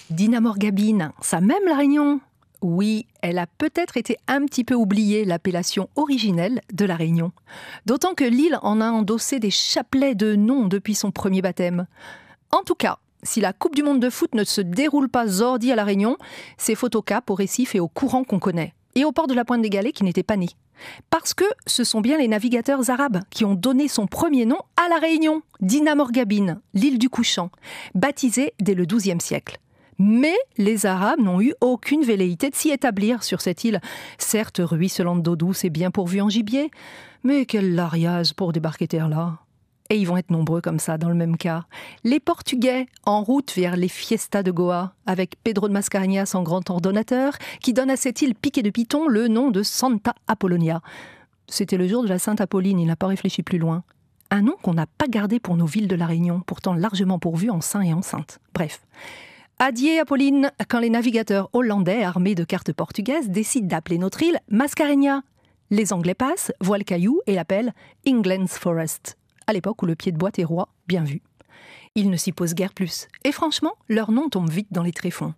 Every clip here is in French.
Dina Morgabine, ça même La Réunion? Oui, elle a peut-être été un petit peu oubliée, l'appellation originelle de La Réunion. D'autant que l'île en a endossé des chapelets de noms depuis son premier baptême. En tout cas, si la Coupe du Monde de foot ne se déroule pas zordi à La Réunion, c'est faute au Cap, au Récif et au courant qu'on connaît. Et au port de la Pointe des Galets qui n'était pas né. Parce que ce sont bien les navigateurs arabes qui ont donné son premier nom à La Réunion, Dina Morgabine, l'île du couchant, baptisée dès le XIIe siècle. Mais les Arabes n'ont eu aucune velléité de s'y établir sur cette île, certes ruisselante d'eau douce et bien pourvue en gibier, mais quelle lariase pour débarquer terre là. Et ils vont être nombreux comme ça, dans le même cas. Les Portugais, en route vers les fiestas de Goa, avec Pedro de Mascarenhas en grand ordonnateur, qui donne à cette île piquée de piton le nom de Santa Apollonia. C'était le jour de la Sainte Apolline, il n'a pas réfléchi plus loin. Un nom qu'on n'a pas gardé pour nos villes de La Réunion, pourtant largement pourvues en saints et en saintes. Bref. Adieu Apolline, quand les navigateurs hollandais, armés de cartes portugaises, décident d'appeler notre île Mascarenhas. Les Anglais passent, voient le caillou et l'appellent England's Forest. À l'époque où le pied de boîte est roi, bien vu. Ils ne s'y posent guère plus. Et franchement, leur nom tombe vite dans les tréfonds.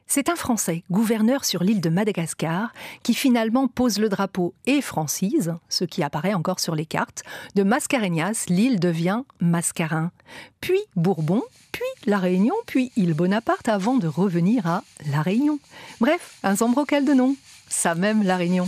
C'est un Français, gouverneur sur l'île de Madagascar, qui finalement pose le drapeau et francise, ce qui apparaît encore sur les cartes. De Mascarenhas, l'île devient Mascarin. Puis Bourbon, puis La Réunion, puis île Bonaparte, avant de revenir à La Réunion. Bref, un sombrequel de nom. Ça même La Réunion.